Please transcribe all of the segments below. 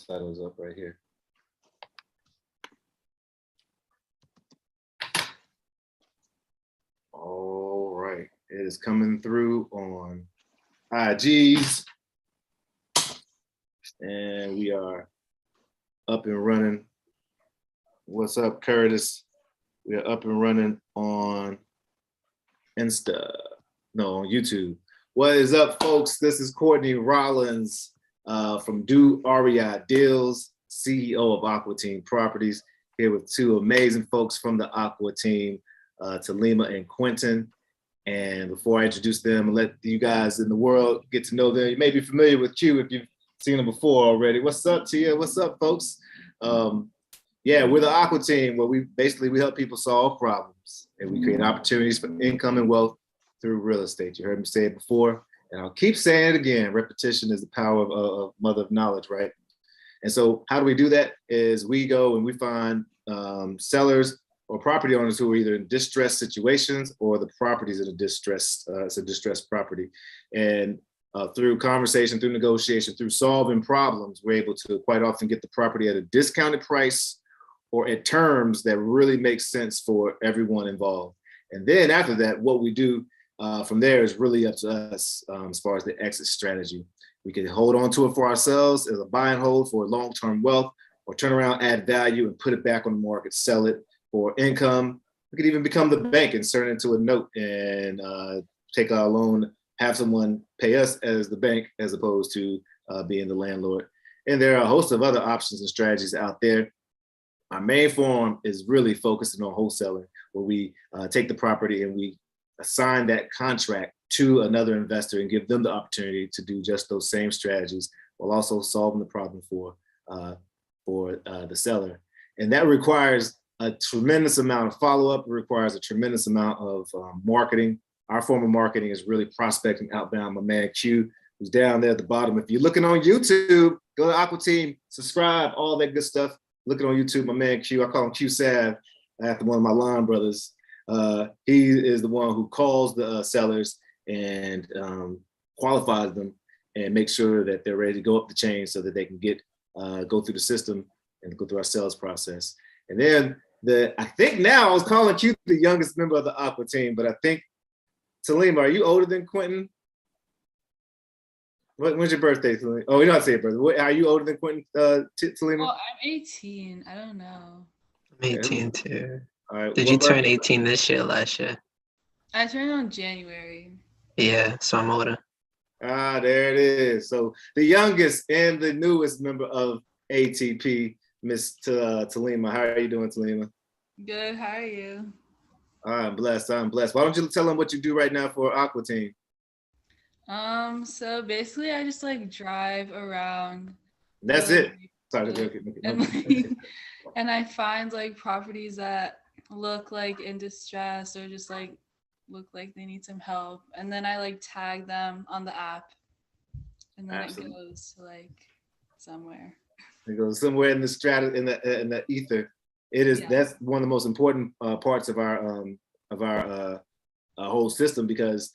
titles up right here. All right, it is coming through on IGs, and we are up and running. What's up, Curtis? We are up and running on on YouTube. What is up, folks? This is Courtney Rollins from Do REI Deals, CEO of Aqua Team Properties, here with two amazing folks from the Aqua Team, Talima and Quentin. And before I introduce them and let you guys in the world get to know them, you may be familiar with Q if you've seen them before already. What's up, Tia? What's up, folks? Yeah, we're the Aqua Team, where we help people solve problems and we create opportunities for income and wealth through real estate. You heard me say it before, and I'll keep saying it again. Repetition is the power of mother of knowledge, right? And so how do we do that? Is we go and we find sellers or property owners who are either in distressed situations or the properties in a distressed, it's a distressed property. And through conversation, through negotiation, through solving problems, we're able to quite often get the property at a discounted price or at terms that really make sense for everyone involved. And then after that, what we do from there is really up to us as far as the exit strategy. We can hold on to it for ourselves as a buy and hold for long-term wealth, or turn around, add value, and put it back on the market, sell it for income. We could even become the bank and turn it into a note and take our loan, have someone pay us as the bank as opposed to being the landlord. And there are a host of other options and strategies out there. Our main form is really focusing on wholesaling, where we take the property and we assign that contract to another investor and give them the opportunity to do just those same strategies while also solving the problem for the seller. And that requires a tremendous amount of follow-up. It requires a tremendous amount of marketing. Our form of marketing is really prospecting outbound. My man Q, who's down there at the bottom. If you're looking on YouTube, go to Aqua Team, subscribe, all that good stuff. Looking on YouTube, my man Q, I call him Q Sav after one of my line brothers. He is the one who calls the sellers and qualifies them and makes sure that they're ready to go up the chain so that they can go through the system and go through our sales process. And then I think now I was calling Q the youngest member of the Aqua Team, but I think, Talima, are you older than Quentin? When's your birthday, Talima? Oh, we don't have to say your birthday. Are you older than Quentin, Talima? Well, I'm 18. I don't know. I'm 18 too. All right. Did you turn 18 this year, last year? I turned on January. Yeah, so I'm older. Ah, there it is. So the youngest and the newest member of ATP, Miss Talima. How are you doing, Talima? Good. How are you? I'm blessed. I'm blessed. Why don't you tell them what you do right now for Aqua Team? So basically I just like drive around. That's it. Sorry. And I find like properties that look like in distress or just like look like they need some help. And then I like tag them on the app. And then It goes to like somewhere. It goes somewhere in the in the ether. It is. Yeah. That's one of the most important parts of our whole system, because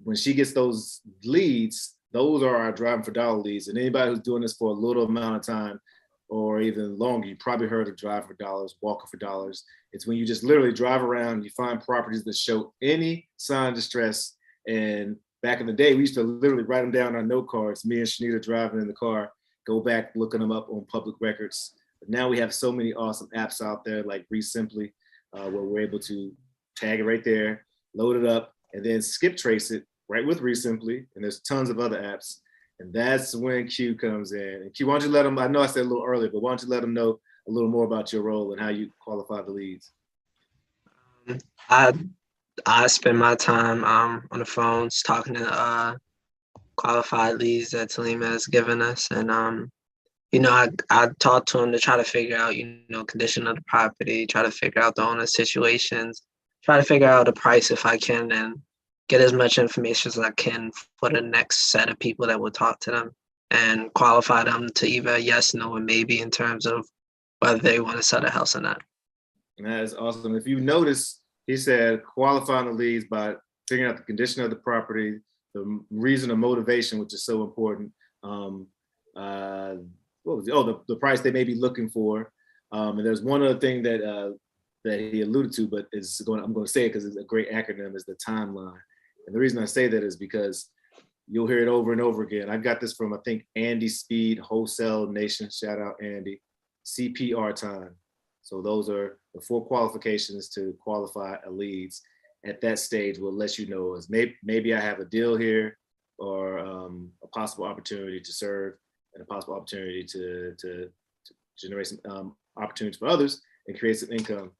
when she gets those leads, those are our driving for dollar leads. And anybody who's doing this for a little amount of time or even longer, you probably heard of drive for dollars, walking for dollars. It's when you just literally drive around, you find properties that show any sign of distress. And back in the day, we used to literally write them down on our note cards. Me and Shanita driving in the car, go back, looking them up on public records. But now we have so many awesome apps out there like REI, where we're able to tag it right there, load it up, and then skip trace it right with REI. And there's tons of other apps. And that's when Q comes in. And Q, why don't you let them, I know I said a little earlier, but why don't you let them know a little more about your role and how you qualify the leads? I spend my time on the phones talking to qualified leads that Talima has given us. And, I talk to them to try to figure out, condition of the property, try to figure out the owner situations, try to figure out the price if I can, and get as much information as I can for the next set of people that will talk to them and qualify them to either yes, no, or maybe in terms of whether they want to sell the house or not. That is awesome. If you notice, he said qualifying the leads by figuring out the condition of the property, the reason or motivation, which is so important, what was it? Oh, the price they may be looking for. And there's one other thing that that he alluded to, but I'm going to say it because it's a great acronym, is the timeline. And the reason I say that is because you'll hear it over and over again. I got this from, I think, Andy Speed, Wholesale Nation. Shout out, Andy. CPR time. So those are the 4 qualifications to qualify a leads. At that stage, will let you know is maybe I have a deal here, or a possible opportunity to serve, and a possible opportunity to generate some opportunities for others and create some income.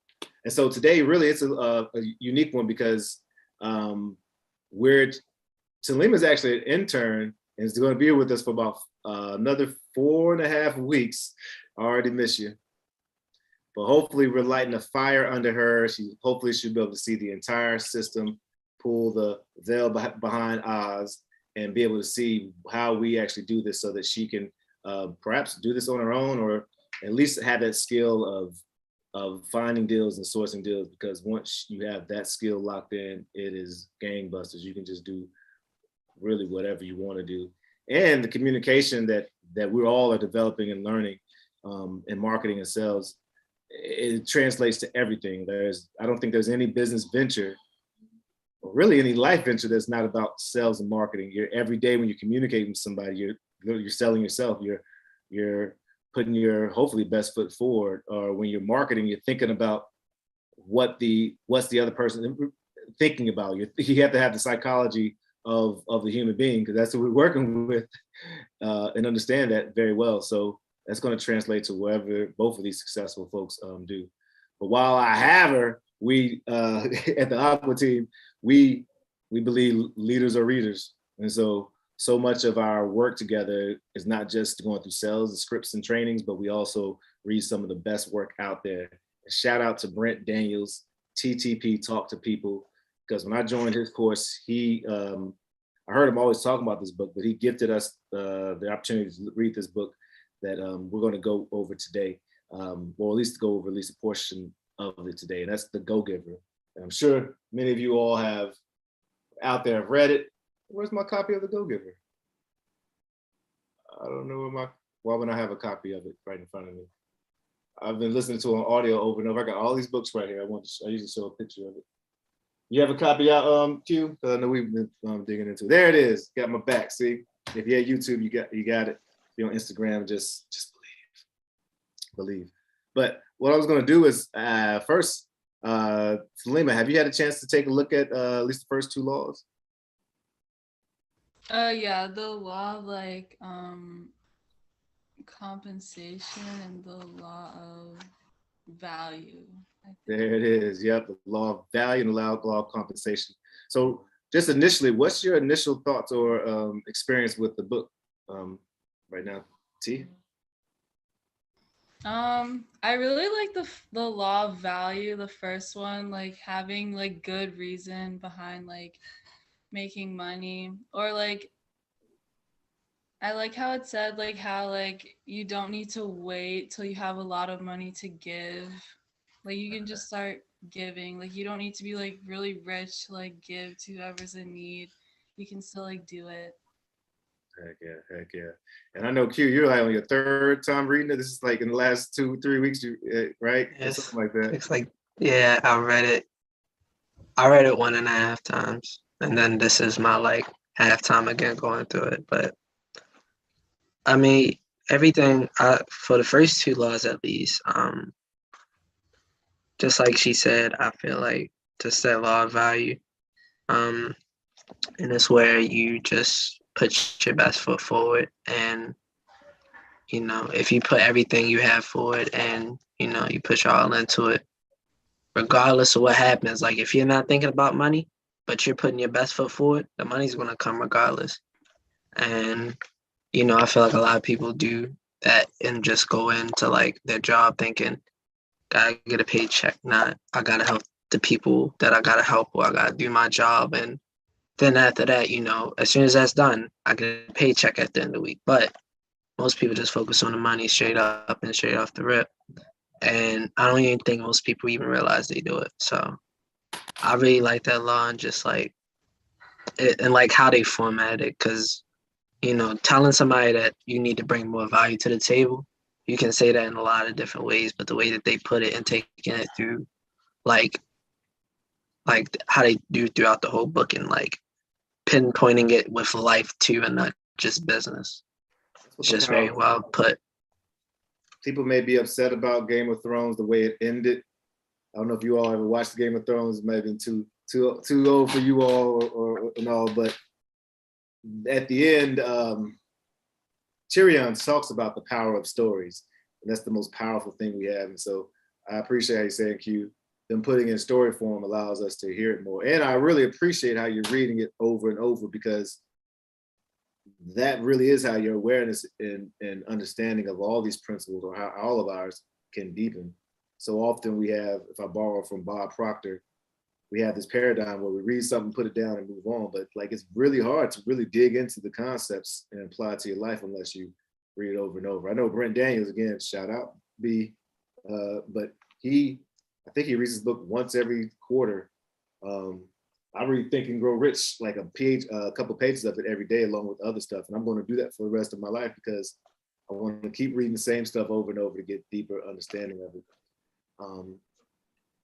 And so today, really, it's a unique one because Talima is actually an intern and is going to be with us for about another 4.5 weeks. I already miss you. But hopefully we're lighting a fire under her. Hopefully she'll be able to see the entire system, pull the veil behind Oz, and be able to see how we actually do this so that she can perhaps do this on her own, or at least have that skill of finding deals and sourcing deals, because once you have that skill locked in, it is gangbusters. You can just do really whatever you want to do. And the communication that we all are developing and learning in marketing and sales, it translates to everything. I don't think there's any business venture, or really any life venture, that's not about sales and marketing. Every day when you communicate with somebody, you're selling yourself. You're putting your hopefully best foot forward. Or when you're marketing, you're thinking about what's the other person thinking about. You have to have the psychology of the human being, because that's what we're working with, and understand that very well. So that's going to translate to wherever both of these successful folks do. But while I have her, we at the Aqua Team, we believe leaders are readers. And so much of our work together is not just going through sales and scripts and trainings, but we also read some of the best work out there. Shout out to Brent Daniels, TTP, Talk to People, because when I joined his course, I heard him always talking about this book, but he gifted us the opportunity to read this book that we're going to go over today, or at least go over at least a portion of it today, and that's The Go-Giver. And I'm sure many of you all have read it. Where's my copy of The Go-Giver? I don't know why would I have a copy of it right in front of me? I've been listening to it on audio over and over. I got all these books right here. I usually show a picture of it. You have a copy out, Q? Because I know we've been digging into it. There it is. Got my back. See, if you're at YouTube, you got it. If you're on Instagram, just believe. But what I was going to do is first, Talima, have you had a chance to take a look at least the first 2 laws? Yeah, the law of like compensation and the law of value. There it is. Yep, the law of value and the law of compensation. So just initially, what's your initial thoughts or experience with the book right now, T? I really like the law of value, the first one, like having like good reason behind like making money, or like I like how it said like how like you don't need to wait till you have a lot of money to give. Like you can just start giving. Like you don't need to be like really rich to like give to whoever's in need. You can still like do it. Heck yeah. And I know, Q, you're like on your 3rd time reading it. This is like in the last 2-3 weeks, right? Yes. Something like that. It's like, yeah, I read it 1.5 times, and then this is my like half time again going through it. But I mean, everything for the first 2 laws at least, just like she said, I feel like just that law of value, and it's where you just put your best foot forward, and if you put everything you have forward and you put your all into it, regardless of what happens, like if you're not thinking about money but you're putting your best foot forward, the money's going to come regardless. And I feel like a lot of people do that and just go into like their job thinking, gotta get a paycheck, not I gotta help the people that I gotta help, or I gotta do my job. And then after that, as soon as that's done, I get a paycheck at the end of the week. But most people just focus on the money straight up and straight off the rip. And I don't even think most people even realize they do it. So I really like that law, and just like it, and like how they format it, because telling somebody that you need to bring more value to the table. You can say that in a lot of different ways, but the way that they put it and taking it through, like how they do throughout the whole book, and like pinpointing it with life too, and not just business. It's just very well put. People may be upset about Game of Thrones, the way it ended. I don't know if you all ever watched Game of Thrones. It may have been too old for you all or and all, but at the end, Tyrion talks about the power of stories, and that's the most powerful thing we have. And so I appreciate how you saying, Q, them putting in story form allows us to hear it more. And I really appreciate how you're reading it over and over, because that really is how your awareness and understanding of all these principles, or how all of ours, can deepen. So often we have, if I borrow from Bob Proctor, we have this paradigm where we read something, put it down, and move on. But like, it's really hard to really dig into the concepts and apply it to your life unless you read it over and over. I know Brent Daniels, again, shout out B, but I think he reads his book once every quarter. I read Think and Grow Rich, like a couple pages of it every day, along with other stuff. And I'm going to do that for the rest of my life, because I want to keep reading the same stuff over and over to get deeper understanding of it. I'm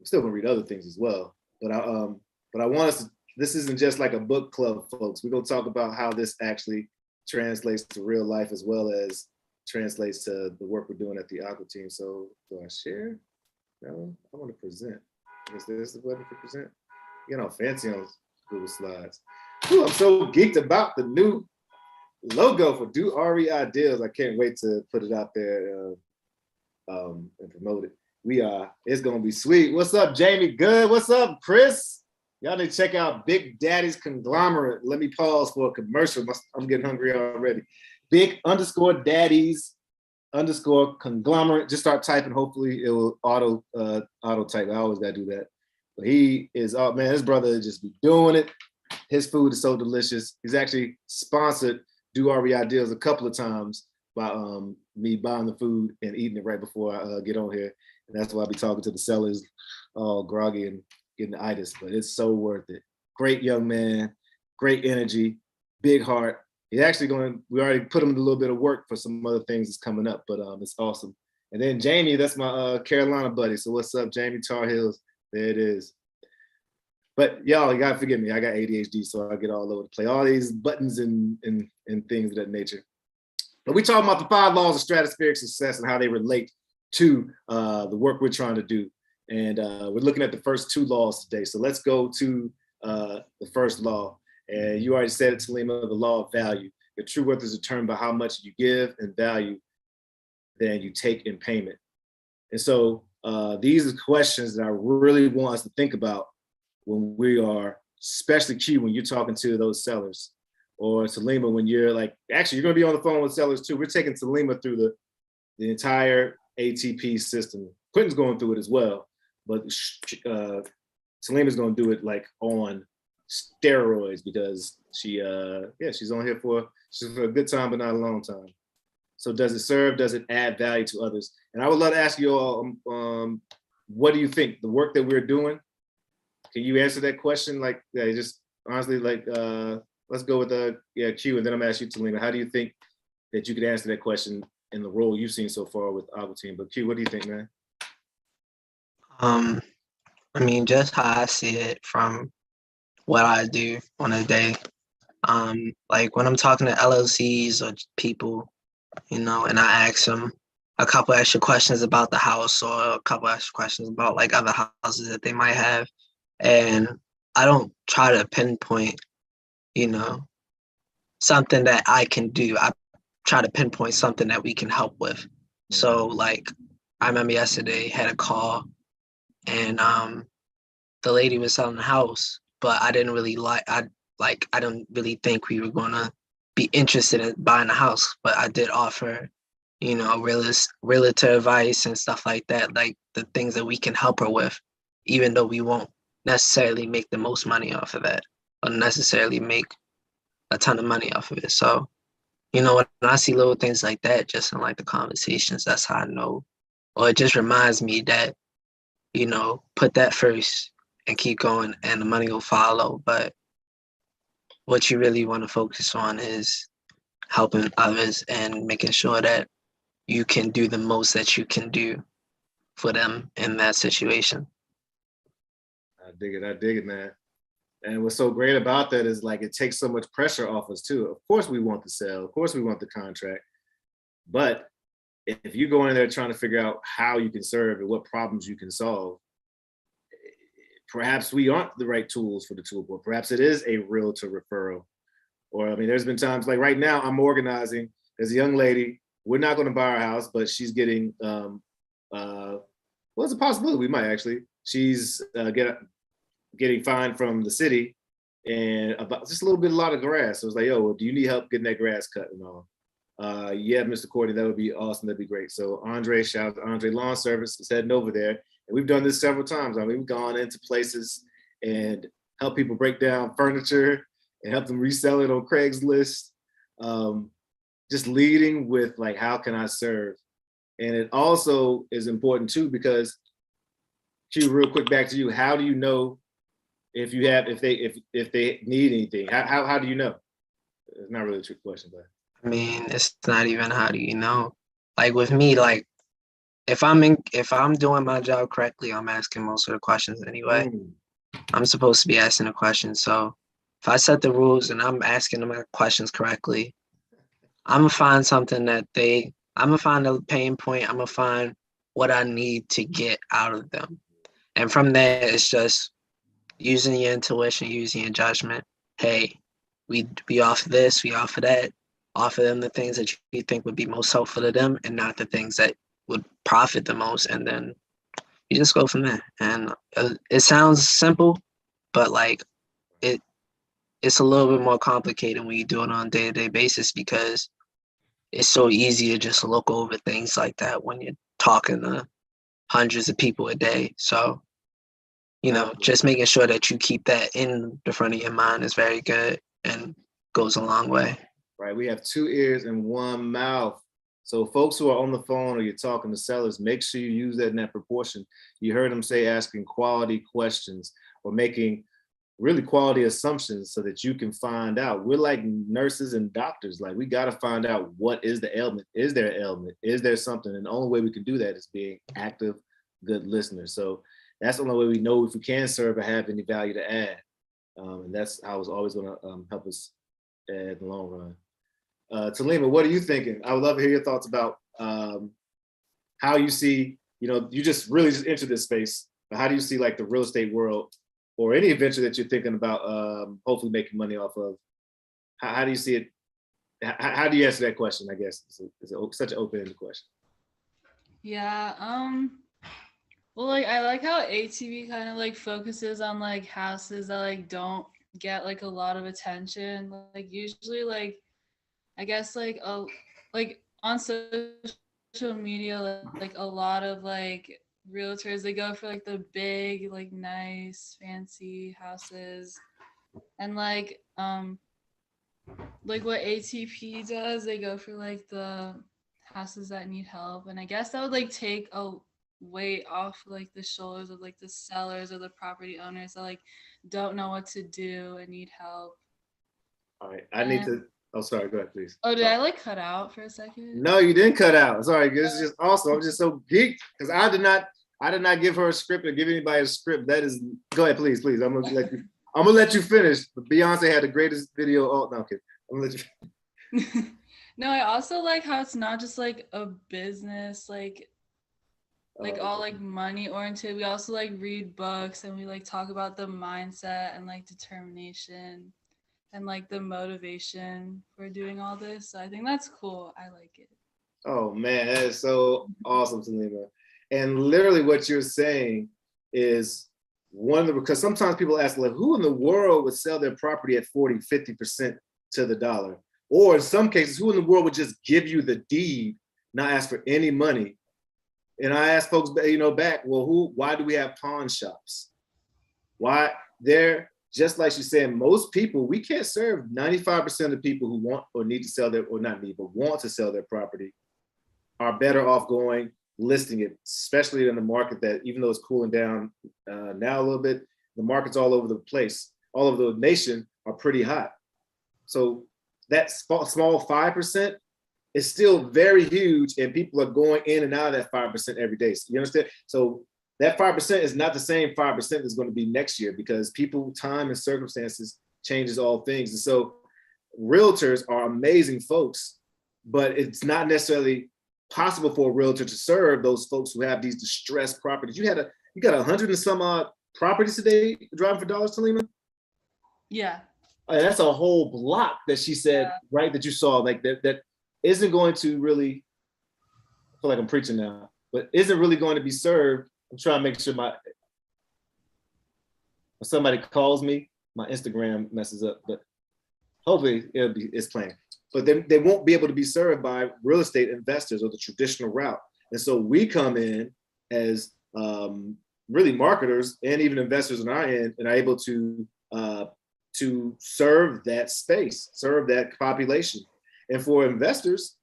still going to read other things as well. But I want us to, this isn't just like a book club, folks. We're going to talk about how this actually translates to real life, as well as translates to the work we're doing at the Aqua Team. So do I share? No, I want to present. Is this the button for present? You know, fancy on Google Slides. Ooh, I'm so geeked about the new logo for Do REI Deals. I can't wait to put it out there and promote it. It's gonna be sweet. What's up, Jamie? Good. What's up, Chris? Y'all need to check out Big Daddy's Conglomerate. Let me pause for a commercial. I'm getting hungry already. Big_Daddies _Conglomerate. Just start typing. Hopefully it will auto type. I always gotta do that. But he is, oh man, his brother just be doing it. His food is so delicious. He's actually sponsored Do REI Deals a couple of times by me buying the food and eating it right before I get on here. And that's why I be talking to the sellers all groggy and getting the itis, but it's so worth it. Great young man, great energy, big heart. He's actually we already put him in a little bit of work for some other things that's coming up, but it's awesome. And then Jamie, that's my Carolina buddy. So what's up, Jamie? Tar Heels, there it is. But y'all, you gotta forgive me. I got ADHD, so I get all over the place. All these buttons and things of that nature. But we talking about the 5 laws of stratospheric success and how they relate to the work we're trying to do. And we're looking at the first 2 laws today. So let's go to the first law. And you already said it, Talima, the law of value. Your true worth is determined by how much you give and value than you take in payment. And so these are questions that I really want us to think about when we are, especially Q, when you're talking to those sellers, or Talima, when you're like, actually, you're gonna be on the phone with sellers too. We're taking Talima through the entire ATP system. Quentin's going through it as well, but Talima's gonna do it like on steroids, because she's on here for a good time, but not a long time. So does it serve, does it add value to others? And I would love to ask you all, what do you think? The work that we're doing, can you answer that question? Like, just honestly, like, let's go with Q, and then I'm gonna ask you, Talima, how do you think that you could answer that question in the role you've seen so far with Aqua Team? But Q, what do you think, man? I mean, just how I see it from what I do on a day. Like when I'm talking to LLCs or people, and I ask them a couple extra questions about the house, or a couple extra questions about like other houses that they might have. And I don't try to pinpoint, something that I can do. I try to pinpoint something that we can help with. So like, I remember yesterday had a call, and the lady was selling the house, but I didn't really I don't really think we were gonna be interested in buying a house, but I did offer, realtor advice and stuff like that, like the things that we can help her with, even though we won't necessarily make the most money off of that, or necessarily make a ton of money off of it. So, when I see little things like that, just in like the conversations, that's how I know, or it just reminds me that, put that first and keep going, and the money will follow. But what you really want to focus on is helping others and making sure that you can do the most that you can do for them in that situation. I dig it, man. And what's so great about that is like it takes so much pressure off us too. Of course we want the sale, of course we want the contract, but if you go in there trying to figure out how you can serve and what problems you can solve, perhaps we aren't the right tools for the toolboard. Perhaps it is a realtor referral. Or I mean, there's been times like right now I'm organizing. There's a young lady. We're not going to buy our house, but she's getting. Well, it's a possibility we might actually. She's getting fined from the city, and about just a lot of grass. So it's like, yo, well, do you need help getting that grass cut and all? Yeah, Mr. Courtney, that would be awesome. That'd be great. So Andre, shout out to Andre Lawn Service, is heading over there. And we've done this several times. I mean, we've gone into places and help people break down furniture and help them resell it on Craigslist. Just leading with like, how can I serve? And it also is important too, because Q, real quick back to you. How do you know if they need anything? How do you know? It's not really a trick question, but I mean, it's not even how do you know. Like with me, like if I'm doing my job correctly, I'm asking most of the questions anyway. I'm supposed to be asking the questions. So if I set the rules and I'm asking them questions correctly, I'm gonna find something that I'm gonna find a pain point. I'm gonna find what I need to get out of them. And from there, it's just using your intuition, using your judgment. Hey, we offer this, we offer that. Offer them the things that you think would be most helpful to them and not the things that would profit the most. And then you just go from there. And it sounds simple, but like it's a little bit more complicated when you do it on a day-to-day basis, because it's so easy to just look over things like that when you're talking to hundreds of people a day. So, just making sure that you keep that in the front of your mind is very good and goes a long way. Right, we have 2 ears and 1 mouth. So folks who are on the phone or you're talking to sellers, make sure you use that in that proportion. You heard them say asking quality questions or making really quality assumptions so that you can find out. We're like nurses and doctors. Like we got to find out, what is the ailment? Is there an ailment? Is there something? And the only way we can do that is being active, good listeners. So that's the only way we know if we can serve or have any value to add. And that's how it's always going to help us in the long run. Talima, what are you thinking? I would love to hear your thoughts about how you see, you just entered this space, but how do you see like the real estate world or any venture that you're thinking about hopefully making money off of? How do you see it? How do you answer that question, I guess? It's such an open-ended question. Yeah, well, like I like how ATV kind of like focuses on like houses that like don't get like a lot of attention. Like usually like I guess like on social media, like a lot of like realtors, they go for like the big, like nice, fancy houses, and like what ATP does, they go for like the houses that need help, and I guess that would like take a weight off like the shoulders of like the sellers or the property owners that like don't know what to do and need help. All right, I need to. Oh, sorry. Go ahead, please. Oh, did I like cut out for a second? No, you didn't cut out. Sorry, this is just awesome. I'm just so geeked because I did not give her a script or give anybody a script. That is. Go ahead, please. I'm gonna let you finish. Beyonce had the greatest video. Oh, no, okay. I'm gonna let you. No, I also like how it's not just like a business, like all like money oriented. We also like read books and we like talk about the mindset and like determination and like the motivation for doing all this. So I think that's cool. I like it. Oh man, that is so awesome, Talima. And literally what you're saying is because sometimes people ask, like, who in the world would sell their property at 50% to the dollar? Or in some cases, who in the world would just give you the deed, not ask for any money? And I ask folks, back, well, why do we have pawn shops? Why they're just like she's saying, most people, we can't serve 95% of the people who want or need to sell want to sell their property are better off going listing it, especially in the market that, even though it's cooling down now a little bit, the markets all over the place, all over the nation are pretty hot. So that small 5% is still very huge, and people are going in and out of that 5% every day. So you understand? So that 5% is not the same 5% that's going to be next year, because people, time and circumstances changes all things. And so realtors are amazing folks, but it's not necessarily possible for a realtor to serve those folks who have these distressed properties. You got 100 and some odd properties today driving for dollars, Talima? Yeah. That's a whole block that she said, Yeah. right, that you saw, like that isn't going to really, I feel like I'm preaching now, but isn't really going to be served. I'm trying to make sure when somebody calls me, my Instagram messes up, but hopefully it's playing. But then they won't be able to be served by real estate investors or the traditional route. And so we come in as really marketers and even investors on our end, and are able to serve that space, serve that population. And for investors,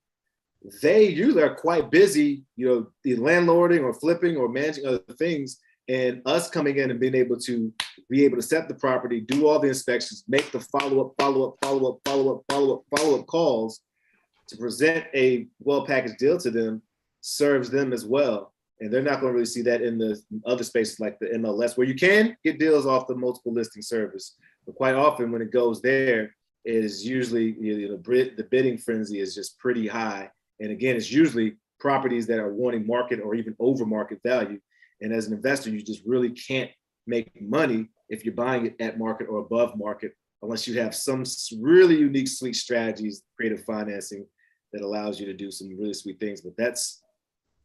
they usually are quite busy, the landlording or flipping or managing other things, and us coming in and being able to set the property, do all the inspections, make the follow-up calls to present a well-packaged deal to them, serves them as well. And they're not going to really see that in the other spaces like the MLS, where you can get deals off the multiple listing service. But quite often when it goes there, it is usually the bidding frenzy is just pretty high. And again, it's usually properties that are wanting market or even over market value. And as an investor, you just really can't make money if you're buying it at market or above market, unless you have some really unique, sweet strategies, creative financing that allows you to do some really sweet things. But that's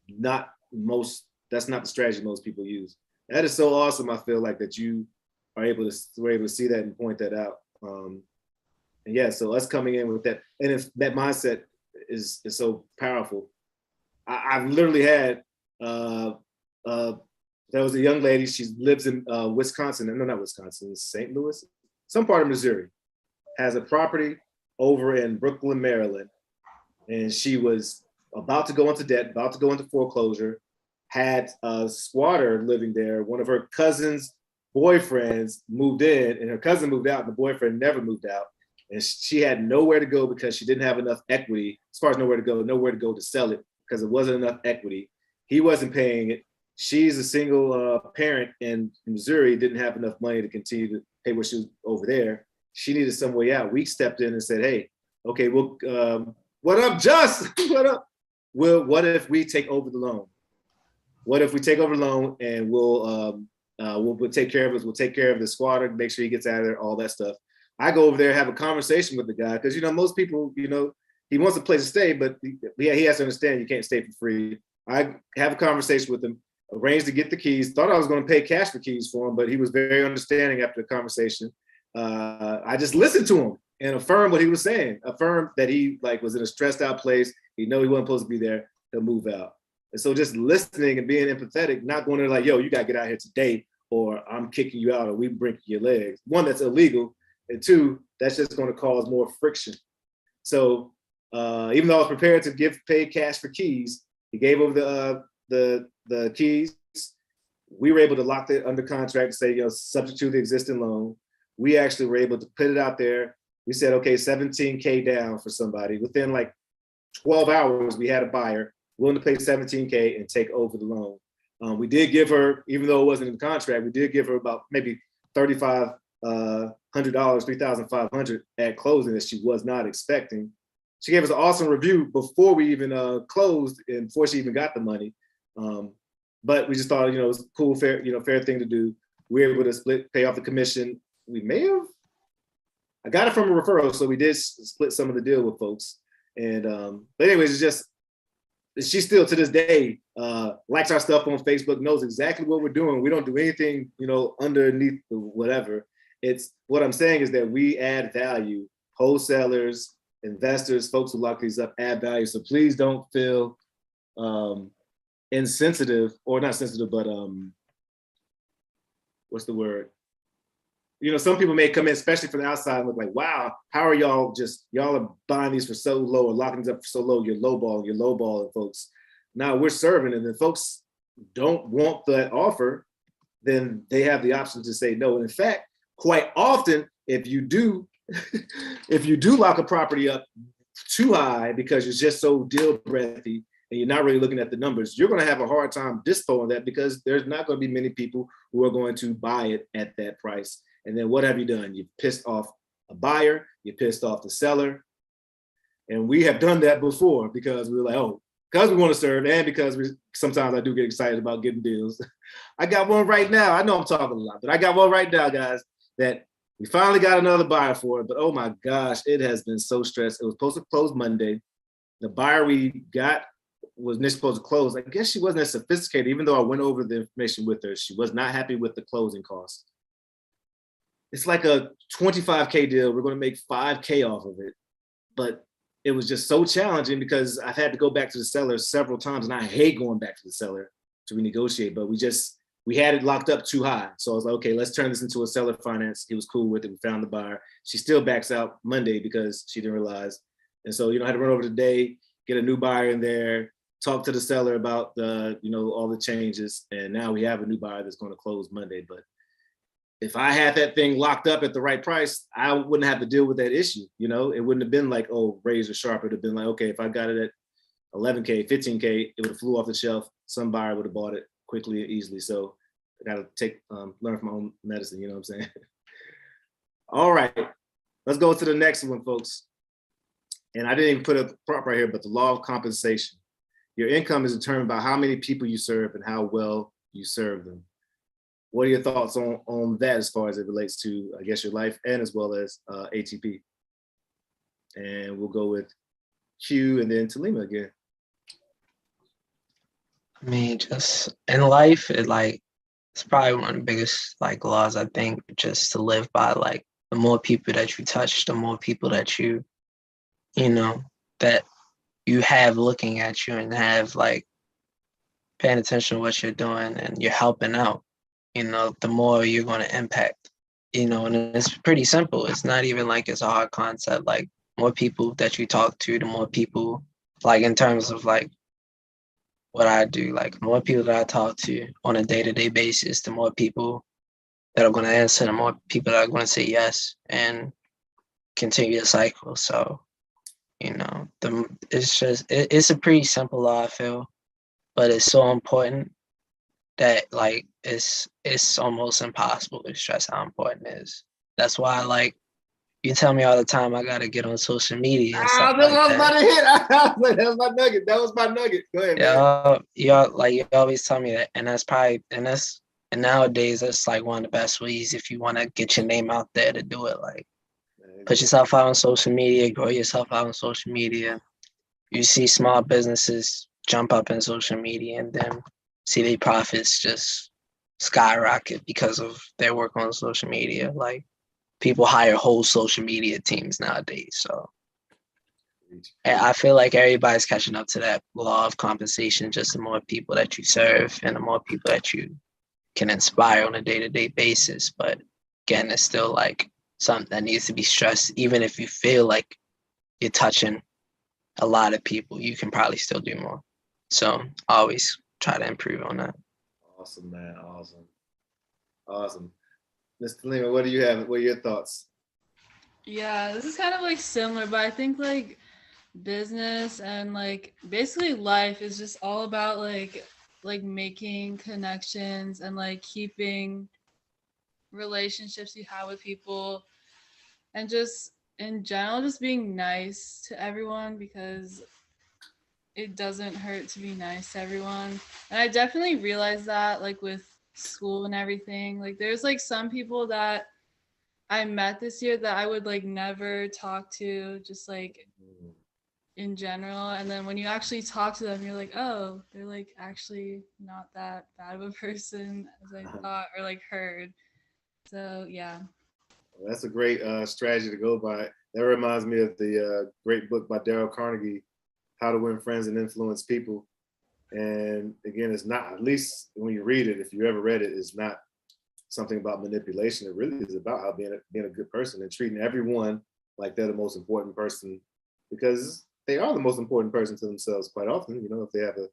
not the strategy most people use. That is so awesome. I feel like that you were able to see that and point that out. And yeah, so us coming in with that, and if that mindset is so powerful. I've literally had there was a young lady, she lives in Wisconsin, no, not Wisconsin, St. Louis, some part of Missouri, has a property over in Brooklyn, Maryland. And she was about to go into debt, about to go into foreclosure, had a squatter living there. One of her cousin's boyfriends moved in, and her cousin moved out, and the boyfriend never moved out. And she had nowhere to go because she didn't have enough equity, as far as nowhere to go to sell it, because it wasn't enough equity. He wasn't paying it. She's a single parent in Missouri, didn't have enough money to continue to pay what she was over there. She needed some way out. We stepped in and said, hey, okay, well, what up, Just? What up? Well, what if we take over the loan? What if we take over the loan and we'll take care of it? We'll take care of the squatter, make sure he gets out of there, all that stuff. I go over there, have a conversation with the guy, because most people, he wants a place to stay, but he has to understand you can't stay for free. I have a conversation with him, arranged to get the keys. Thought I was going to pay cash for keys for him, but he was very understanding after the conversation. I just listened to him and affirmed what he was saying. Affirmed that he was in a stressed out place. He wasn't supposed to be there. He'll move out. And so just listening and being empathetic, not going there yo, you got to get out here today, or I'm kicking you out, or we breaking your legs. One, that's illegal. And two, that's just going to cause more friction. So even though I was prepared to pay cash for keys, he gave over the keys. We were able to lock it under contract and say, subject to the existing loan. We actually were able to put it out there. We said, okay, $17K down for somebody. Within 12 hours, we had a buyer willing to pay $17K and take over the loan. We did give her, even though it wasn't in the contract, we did give her about maybe $3,500, $3,500 at closing that she was not expecting. She gave us an awesome review before we even closed and before she even got the money. But we just thought, it was a cool, fair thing to do. We were able to pay off the commission. I got it from a referral, so we did split some of the deal with folks. And but anyways, she still to this day likes our stuff on Facebook, knows exactly what we're doing. We don't do anything, underneath the whatever. It's what I'm saying is that we add value. Wholesalers, investors, folks who lock these up add value. So please don't feel insensitive, or not sensitive, but what's the word? Some people may come in, especially from the outside, and look like, wow, how are y'all are buying these for so low or locking these up for so low, you're lowballing folks. Now we're serving, and if folks don't want that offer, then they have the option to say no. And in fact, quite often, if if you do lock a property up too high because you're just so deal breathy and you're not really looking at the numbers, you're going to have a hard time disposing that because there's not going to be many people who are going to buy it at that price. And then what have you done? You've pissed off a buyer, you pissed off the seller. And we have done that before because we were like, oh, because we want to serve and because sometimes I do get excited about getting deals. I got one right now. I know I'm talking a lot, but I got one right now, guys, that we finally got another buyer for it. But oh my gosh, it has been so stressed. It was supposed to close Monday. The buyer we got was not supposed to close. I guess she wasn't as sophisticated, even though I went over the information with her. She was not happy with the closing costs. It's like a 25K deal. We're going to make 5K off of it. But it was just so challenging because I've had to go back to the seller several times, and I hate going back to the seller to renegotiate, but we had it locked up too high. So I was like, okay, let's turn this into a seller finance. He was cool with it. We found the buyer. She still backs out Monday because she didn't realize. And so, I had to run over today, get a new buyer in there, talk to the seller about all the changes. And now we have a new buyer that's going to close Monday. But if I had that thing locked up at the right price, I wouldn't have to deal with that issue. It wouldn't have been like, oh, razor sharp. It would have been like, okay, if I got it at 11K, 15K, it would have flew off the shelf. Some buyer would have bought it quickly and easily. So I got to learn from my own medicine. You know what I'm saying? All right, let's go to the next one, folks. And I didn't even put a prop right here, but the law of compensation. Your income is determined by how many people you serve and how well you serve them. What are your thoughts on that as far as it relates to, I guess, your life and as well as ATP? And we'll go with Q and then Talima again. I mean, just in life, it's probably one of the biggest laws, I think, just to live by. The more people that you touch, the more people that that you have looking at you and have paying attention to what you're doing and you're helping out, the more you're going to impact, and it's pretty simple. It's not even it's a hard concept. More people that you talk to, the more people, in terms of what I do, the more people that I talk to on a day-to-day basis, the more people that are going to answer, the more people that are going to say yes and continue the cycle. So, it's a pretty simple law, I feel, but it's so important that it's almost impossible to stress how important it is. That's why you tell me all the time I gotta get on social media and stuff that was about to hit. That was my nugget. That was my nugget. Go ahead, man. You always tell me that, and and nowadays that's one of the best ways if you want to get your name out there to do it. Put yourself out on social media, grow yourself out on social media. You see small businesses jump up in social media and then see their profits just skyrocket because of their work on social media. People hire whole social media teams nowadays. So I feel like everybody's catching up to that law of compensation. Just the more people that you serve and the more people that you can inspire on a day-to-day basis. But again, it's still something that needs to be stressed. Even if you feel like you're touching a lot of people, you can probably still do more. So always try to improve on that. Awesome, man. Awesome. Mr. Lima, what do you have? What are your thoughts? Yeah, this is kind of similar, but I think business and basically life is just all about making connections and keeping relationships you have with people and just in general just being nice to everyone because it doesn't hurt to be nice to everyone. And I definitely realized that with school and everything, there's some people that I met this year that I would never talk to just in general, and then when you actually talk to them you're oh, they're actually not that bad of a person as I thought or heard. So yeah. Well, that's a great strategy to go by. That reminds me of the great book by Dale Carnegie, How to Win Friends and Influence People. And again, it's not, at least when you read it, if you ever read it, it's not something about manipulation. It really is about how being a good person and treating everyone like they're the most important person, because they are the most important person to themselves quite often. If they have a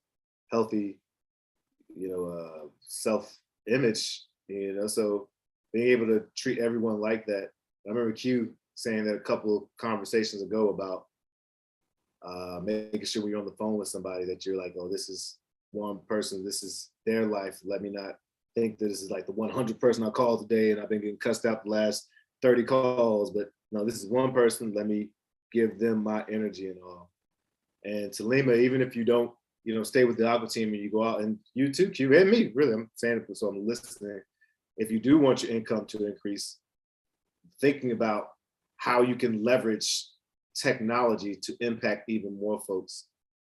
healthy, self-image, so being able to treat everyone like that. I remember Q saying that a couple of conversations ago about making sure when you're on the phone with somebody that you're like, oh, this is one person, this is their life. Let me not think that this is like the 100 person I called today and I've been getting cussed out the last 30 calls, but no, this is one person. Let me give them my energy and all. And Talima, even if you don't, stay with the Aqua Team and you go out, and you too, Q, and me, really, I'm saying it so I'm listening. If you do want your income to increase, thinking about how you can leverage technology to impact even more folks.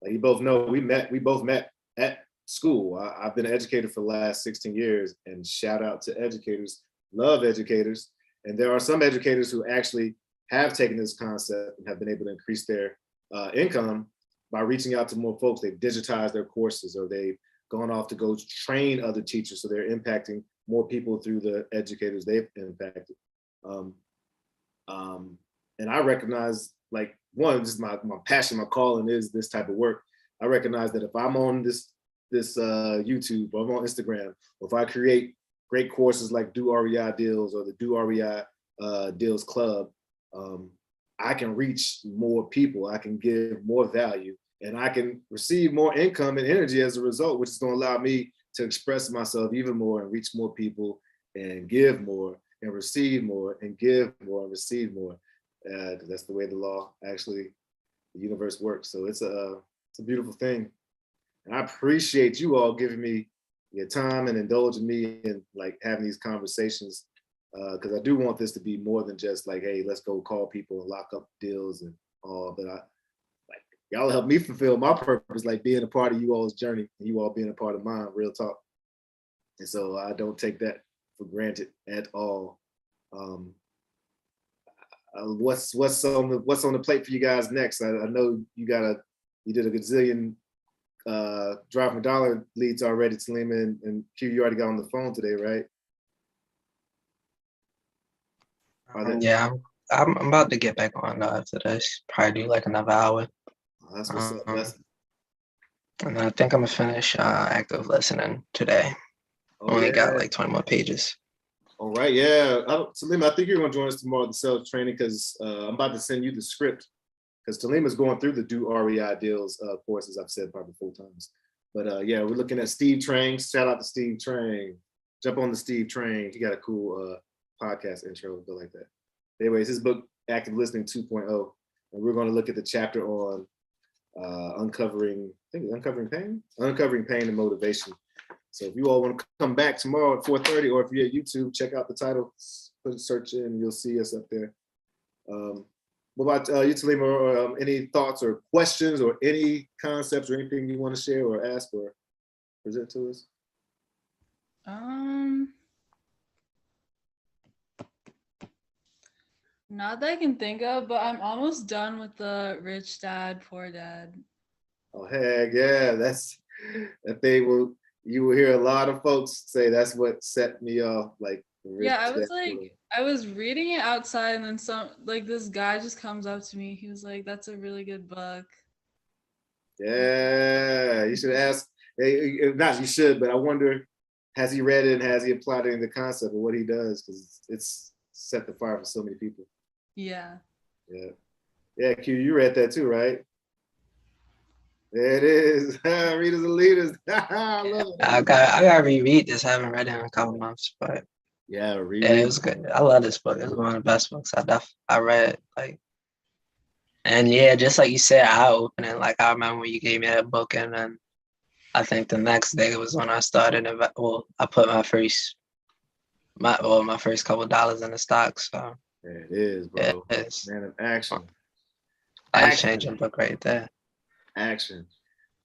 Like you both know, we both met at school. I've been an educator for the last 16 years, and shout out to educators, love educators. And there are some educators who actually have taken this concept and have been able to increase their income by reaching out to more folks. They've digitized their courses, or they've gone off to go train other teachers. So they're impacting more people through the educators they've impacted. And I recognize, like, one, just my passion, my calling is this type of work. I recognize that if I'm on this YouTube, or I'm on Instagram, or if I create great courses like Do REI Deals or the Do REI Deals Club, I can reach more people. I can give more value, and I can receive more income and energy as a result, which is going to allow me to express myself even more and reach more people and give more and receive more and give more and receive more. Because that's the way the law, actually, the universe works. So it's a beautiful thing. And I appreciate you all giving me your time and indulging me and like having these conversations, because I do want this to be more than just like, hey, let's go call people and lock up deals and all. But y'all help me fulfill my purpose, like being a part of you all's journey and you all being a part of mine, real talk. And so I don't take that for granted at all. What's on the plate for you guys next? I know you did a gazillion Drive from Dollar leads already, Talima, and Q, you already got on the phone today, right? Yeah, I'm about to get back on after this. Probably do like another hour. Oh, that's what's up. And I think I'm gonna finish active listening today. Only got like 20 more pages. All right, yeah. Talima, I think you're gonna join us tomorrow at the sales training, because I'm about to send you the script, because Talima's going through the Do REI Deals course, as I've said probably 4 times. But yeah, we're looking at Steve Trang. Shout out to Steve Trang. Jump on the Steve Trang. He got a cool podcast intro, go like that. Anyways, his book, Active Listening 2.0, and we're going to look at the chapter on uncovering pain and motivation. So if you all want to come back tomorrow at 4:30, or if you're at YouTube, check out the title, put a search in, and you'll see us up there. What about you, Talima? Any thoughts or questions or any concepts or anything you want to share or ask or present to us? Not that I can think of, but I'm almost done with the Rich Dad, Poor Dad. Oh, heck yeah. You will hear a lot of folks say that's what set me off. Like, yeah, I was reading it outside, and then this guy just comes up to me. He was like, "That's a really good book." Yeah, you should ask. Not you should, but I wonder, has he read it and has he applied it in the concept of what he does? Because it's set the fire for so many people. Yeah. Yeah, Q, you read that too, right? There it is. Readers and leaders. I gotta reread this. I haven't read it in a couple months, but yeah, it was good. I love this book. It's one of the best books I read. And yeah, just like you said, eye-opening. Like I remember when you gave me that book, and then I think the next day was when I started. I put my first couple dollars in the stock. So there it is, bro. Man of action. Life-changing book right there. Action.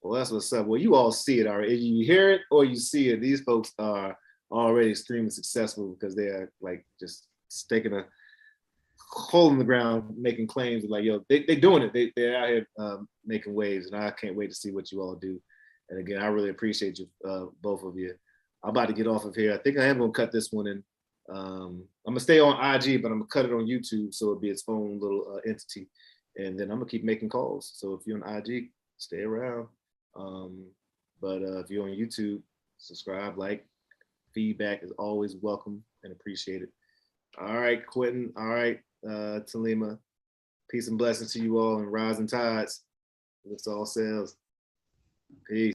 Well, that's what's up. Well, you all see it already. You hear it or you see it. These folks are already extremely successful because they are like just staking a hole in the ground, making claims like, yo, they're doing it. They're out here making waves, and I can't wait to see what you all do. And again, I really appreciate you, both of you. I'm about to get off of here. I think I am gonna cut this one in. I'm gonna stay on IG, but I'm gonna cut it on YouTube so it'll be its own little entity. And then I'm gonna keep making calls. So if you're on IG, stay around. But if you're on YouTube, subscribe, like, feedback is always welcome and appreciated. All right, Quentin. All right, Talima. Peace and blessings to you all, and rising tides lifts all sails. Peace.